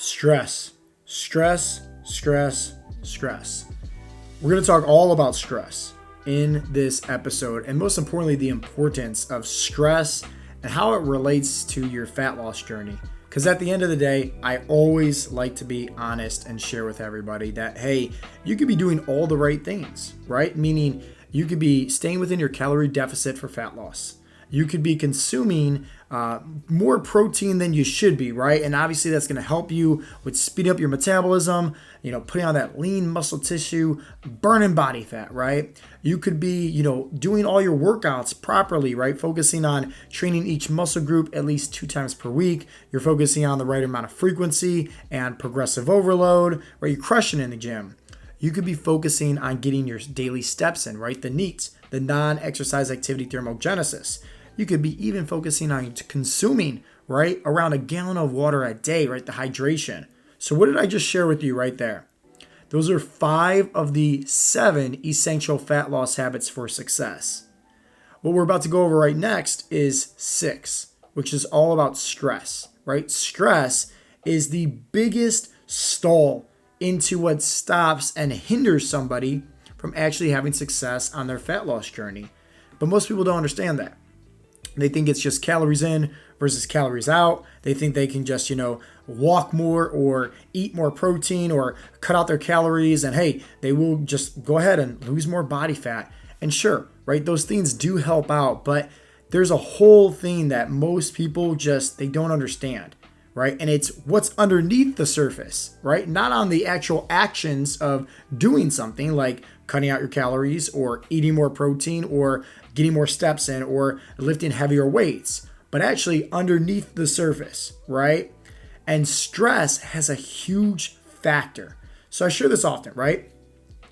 Stress, stress, stress, stress. We're going to talk all about stress in this episode, and most importantly, the importance of stress and how it relates to your fat loss journey. Because at the end of the day, I always like to be honest and share with everybody that, hey, you could be doing all the right things, right? Meaning you could be staying within your calorie deficit for fat loss. You could be consuming more protein than you should be, right? And obviously that's going to help you with speeding up your metabolism, putting on that lean muscle tissue, burning body fat, right? You could be, doing all your workouts properly, right? Focusing on training each muscle group at least 2 times per week. You're focusing on the right amount of frequency and progressive overload, right? You're crushing in the gym. You could be focusing on getting your daily steps in, right? The NEATs, the non-exercise activity thermogenesis. You could be even focusing on consuming, right, around a gallon of water a day, right, the hydration. So what did I just share with you right there? Those are 5 of the 7 essential fat loss habits for success. What we're about to go over right next is 6, which is all about stress, right? Stress is the biggest stall into what stops and hinders somebody from actually having success on their fat loss journey. But most people don't understand that. They think it's just calories in versus calories out. They think they can just, walk more or eat more protein or cut out their calories and hey, they will just go ahead and lose more body fat. And sure, right, those things do help out, but there's a whole thing that most people they don't understand, right? And it's what's underneath the surface, right? Not on the actual actions of doing something like cutting out your calories or eating more protein or getting more steps in or lifting heavier weights, but actually underneath the surface, right? And stress has a huge factor. So I share this often, right?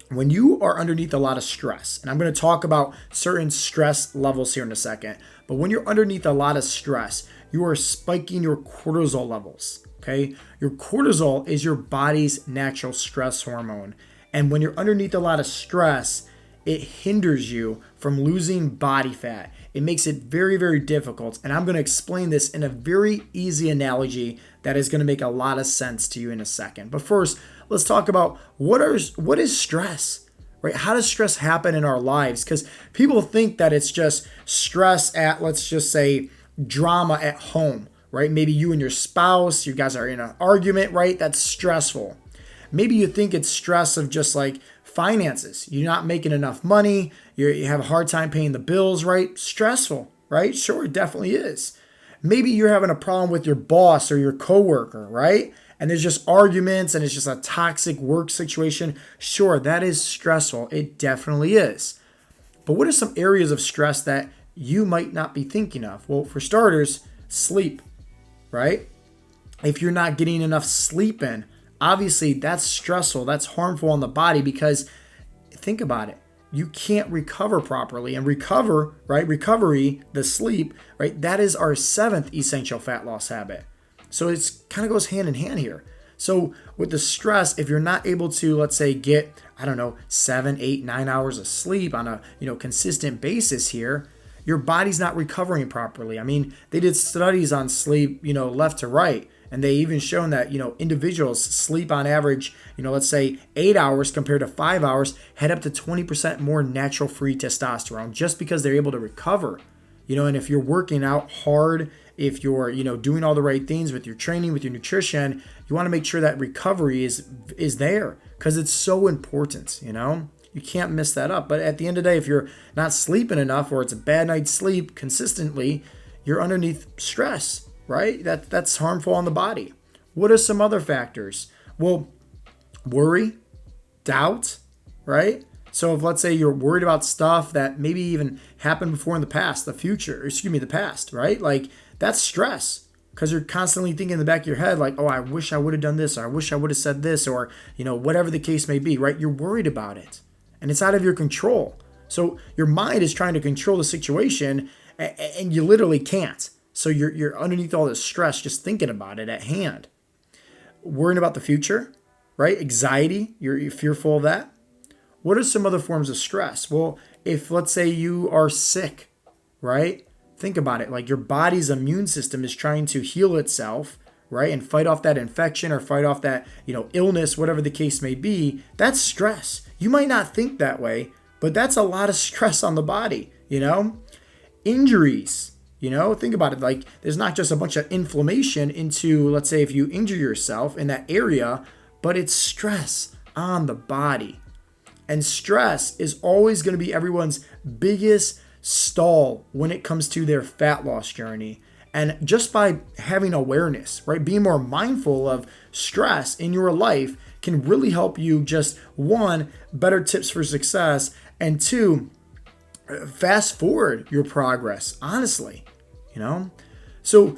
When you are underneath a lot of stress, and I'm going to talk about certain stress levels here in a second, but when you're underneath a lot of stress, you are spiking your cortisol levels, okay? Your cortisol is your body's natural stress hormone. And when you're underneath a lot of stress, it hinders you from losing body fat. It makes it very, very difficult. And I'm going to explain this in a very easy analogy that is going to make a lot of sense to you in a second. But first, let's talk about what is stress, right? How does stress happen in our lives? Because people think that it's just stress at, let's just say, drama at home, right? Maybe you and your spouse, you guys are in an argument, right? That's stressful. Maybe you think it's stress of just like finances. You're not making enough money. You have a hard time paying the bills, right? Stressful, right? Sure, it definitely is. Maybe you're having a problem with your boss or your coworker, right? And there's just arguments and it's just a toxic work situation. Sure, that is stressful. It definitely is. But what are some areas of stress that you might not be thinking of? Well, for starters, sleep, right? If you're not getting enough sleep in, obviously that's stressful. That's harmful on the body because think about it. You can't recover properly and recovery, the sleep, right? That is our 7th essential fat loss habit. So it's kind of goes hand in hand here. So with the stress, if you're not able to, let's say, get, 7, 8, 9 hours of sleep on a, consistent basis here, your body's not recovering properly. I mean, they did studies on sleep, left to right. And they even shown that, individuals sleep on average, let's say 8 hours compared to 5 hours, had up to 20% more natural free testosterone just because they're able to recover. And if you're working out hard, if you're, doing all the right things with your training, with your nutrition, you want to make sure that recovery is there because it's so important, You can't miss that up. But at the end of the day, if you're not sleeping enough or it's a bad night's sleep consistently, you're underneath stress. Right? That's harmful on the body. What are some other factors? Well, worry, doubt, right? So if let's say you're worried about stuff that maybe even happened before in the past, the past, right? Like that's stress because you're constantly thinking in the back of your head like, oh, I wish I would have done this, or I wish I would have said this, or, whatever the case may be, right? You're worried about it and it's out of your control. So your mind is trying to control the situation and you literally can't. So you're underneath all this stress just thinking about it at hand. Worrying about the future, right? Anxiety, you're fearful of that. What are some other forms of stress? Well, if let's say you are sick, right? Think about it. Like your body's immune system is trying to heal itself, right? And fight off that infection or fight off that, illness, whatever the case may be. That's stress. You might not think that way, but that's a lot of stress on the body, Injuries, think about it. Like, there's not just a bunch of inflammation into, let's say, if you injure yourself in that area, but it's stress on the body. And stress is always going to be everyone's biggest stall when it comes to their fat loss journey. And just by having awareness, right, being more mindful of stress in your life can really help you just, one, better tips for success, and two, fast forward your progress, honestly, So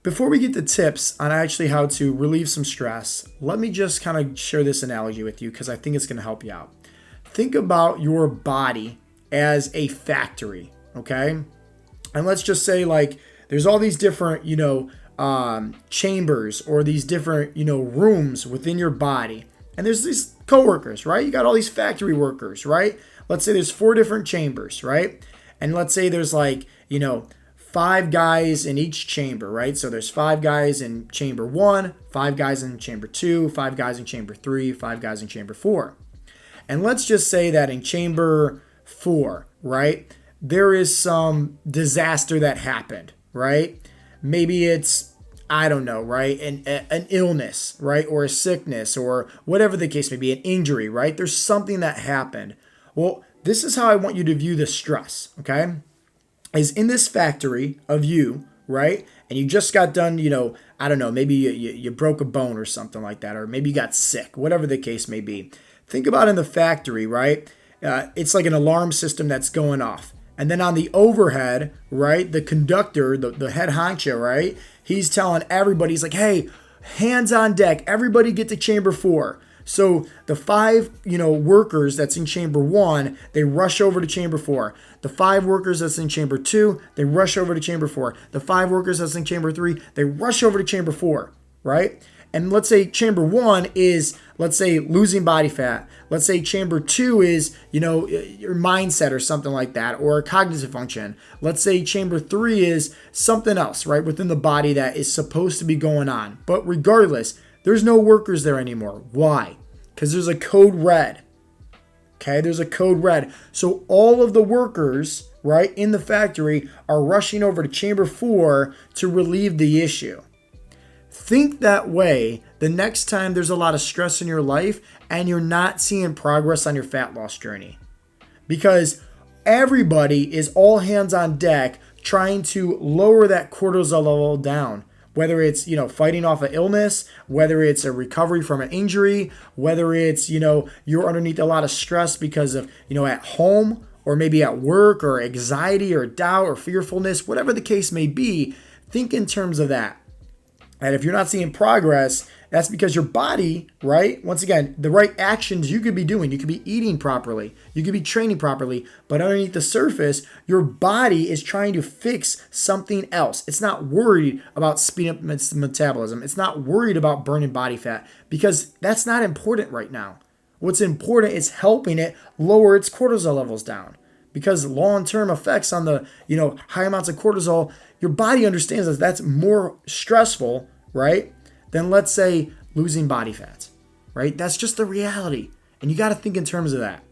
before we get to tips on actually how to relieve some stress, let me just kind of share this analogy with you because I think it's going to help you out. Think about your body as a factory, okay? And let's just say, like, there's all these different, chambers or these different, rooms within your body. And there's these coworkers, right? You got all these factory workers, right? Let's say there's 4 different chambers, right? And let's say there's 5 guys in each chamber, right? So there's 5 guys in chamber 1, 5 guys in chamber 2, 5 guys in chamber 3, 5 guys in chamber 4. And let's just say that in chamber 4, right, there is some disaster that happened, right? Maybe it's, I don't know, right, an illness, right, or a sickness, or whatever the case may be, an injury, right? There's something that happened. Well, this is how I want you to view the stress, okay? Is in this factory of you, right? And you just got done, I don't know, maybe you broke a bone or something like that, or maybe you got sick, whatever the case may be. Think about in the factory, right? It's like an alarm system that's going off. And then on the overhead, right, the conductor, the head honcho, right, he's telling everybody, he's like, hey, hands on deck, everybody get to chamber 4. So the 5, workers that's in chamber 1, they rush over to chamber 4. The 5 workers that's in chamber 2, they rush over to chamber 4. The 5 workers that's in chamber 3, they rush over to chamber 4, right? And let's say chamber 1 is, let's say, losing body fat. Let's say chamber 2 is, your mindset or something like that, or cognitive function. Let's say chamber 3 is something else, right, within the body that is supposed to be going on. But regardless, there's no workers there anymore. Why? Because there's a code red. Okay, there's a code red. So all of the workers, right, in the factory are rushing over to chamber 4 to relieve the issue. Think that way the next time there's a lot of stress in your life and you're not seeing progress on your fat loss journey. Because everybody is all hands on deck trying to lower that cortisol level down. Whether it's, fighting off an illness, whether it's a recovery from an injury, whether it's, you're underneath a lot of stress because of, at home or maybe at work, or anxiety or doubt or fearfulness, whatever the case may be, think in terms of that. And if you're not seeing progress, that's because your body, right? Once again, the right actions you could be doing. You could be eating properly. You could be training properly. But underneath the surface, your body is trying to fix something else. It's not worried about speeding up its metabolism. It's not worried about burning body fat, because that's not important right now. What's important is helping it lower its cortisol levels down. Because long-term effects on the, high amounts of cortisol, your body understands that that's more stressful, right, than, let's say, losing body fat, right? That's just the reality. And you got to think in terms of that.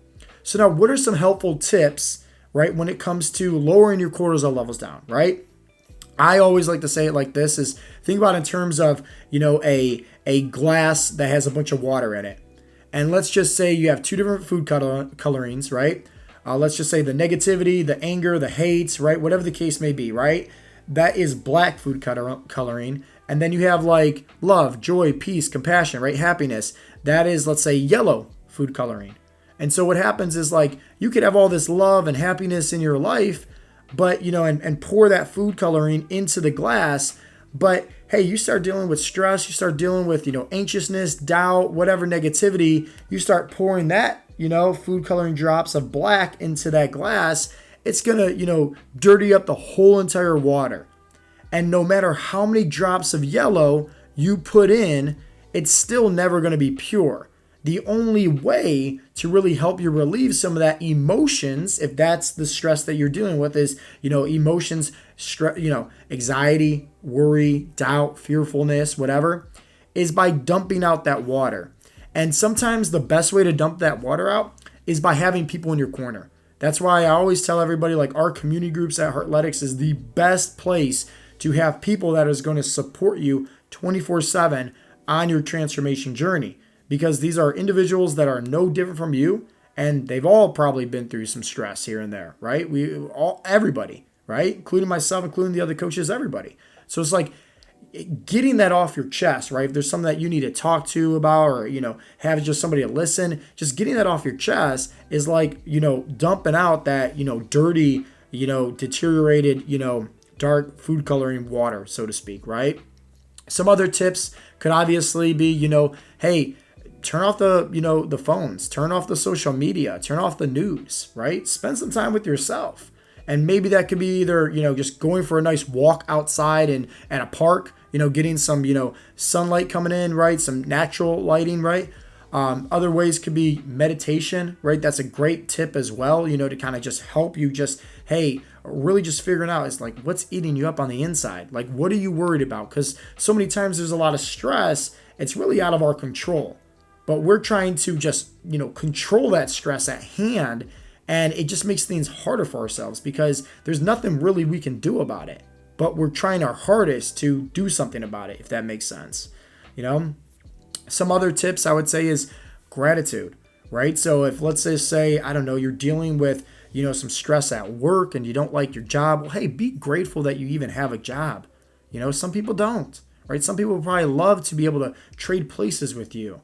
So now, what are some helpful tips, right, when it comes to lowering your cortisol levels down, right? I always like to say it like this, is think about it in terms of, a glass that has a bunch of water in it. And let's just say you have 2 different food colorings, right? Let's just say the negativity, the anger, the hates, right? Whatever the case may be, right? That is black food coloring. And then you have like love, joy, peace, compassion, right? Happiness. That is, let's say, yellow food coloring. And so what happens is, like, you could have all this love and happiness in your life, but, and pour that food coloring into the glass. But hey, you start dealing with stress, you start dealing with, anxiousness, doubt, whatever negativity, you start pouring that, food coloring drops of black into that glass, it's going to, dirty up the whole entire water. And no matter how many drops of yellow you put in, it's still never going to be pure. the only way to really help you relieve some of that emotions, if that's the stress that you're dealing with, is, emotions, anxiety, worry, doubt, fearfulness, whatever, is by dumping out that water. And sometimes the best way to dump that water out is by having people in your corner. That's why I always tell everybody, like, our community groups at Heartletics is the best place to have people that is going to support you 24/7 on your transformation journey, because these are individuals that are no different from you, and they've all probably been through some stress here and there, right? Everybody, right? Including myself, including the other coaches, everybody. So it's like getting that off your chest, right? If there's something that you need to talk to about, or, have just somebody to listen, just getting that off your chest is like, dumping out that, dirty, deteriorated, dark food coloring water, so to speak, right? Some other tips could obviously be, hey, turn off the phones, turn off the social media, turn off the news, right? Spend some time with yourself. And maybe that could be either, just going for a nice walk outside and at a park, getting some, sunlight coming in, right? Some natural lighting, right? Other ways could be meditation, right? That's a great tip as well, to kind of just help you really just figuring out, is like, what's eating you up on the inside? Like, what are you worried about? Because so many times there's a lot of stress, it's really out of our control. But we're trying to just, control that stress at hand. And it just makes things harder for ourselves because there's nothing really we can do about it. But we're trying our hardest to do something about it, if that makes sense. Some other tips I would say is gratitude, right? So if, let's just say, I don't know, you're dealing with, some stress at work and you don't like your job. Well, hey, be grateful that you even have a job. Some people don't, right? Some people would probably love to be able to trade places with you,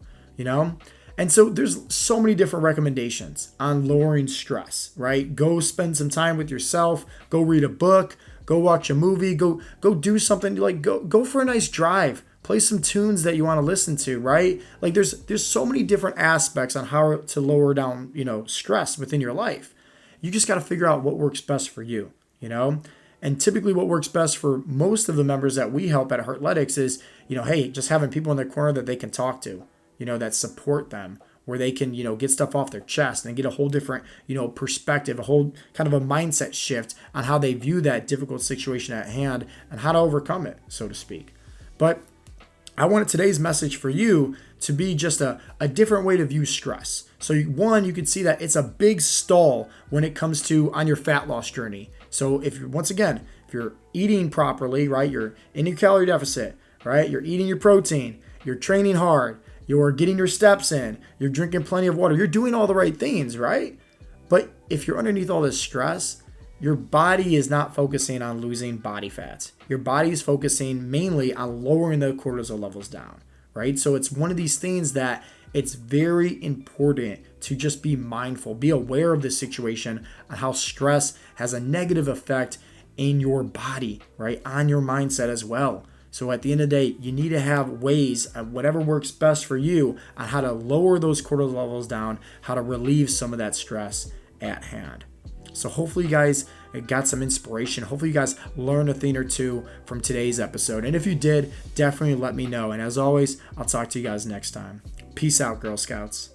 And so there's so many different recommendations on lowering stress, right? Go spend some time with yourself, go read a book, go watch a movie, go do something, like go for a nice drive, play some tunes that you want to listen to, right? Like there's so many different aspects on how to lower down, stress within your life. You just got to figure out what works best for you, And typically what works best for most of the members that we help at Heartletics is, hey, just having people in their corner that they can talk to, that support them, where they can, get stuff off their chest and get a whole different, perspective, a whole kind of a mindset shift on how they view that difficult situation at hand and how to overcome it, so to speak. But I wanted today's message for you to be just a different way to view stress. So one, you could see that it's a big stall when it comes to on your fat loss journey. So if you're eating properly, right, you're in your calorie deficit, right, you're eating your protein, you're training hard, you're getting your steps in, you're drinking plenty of water, you're doing all the right things, right? But if you're underneath all this stress, your body is not focusing on losing body fat. Your body is focusing mainly on lowering the cortisol levels down, right? So it's one of these things that it's very important to just be mindful, be aware of the situation and how stress has a negative effect in your body, right? On your mindset as well. So at the end of the day, you need to have ways of whatever works best for you on how to lower those cortisol levels down, how to relieve some of that stress at hand. So hopefully you guys got some inspiration. Hopefully you guys learned a thing or two from today's episode. And if you did, definitely let me know. And as always, I'll talk to you guys next time. Peace out, Girl Scouts.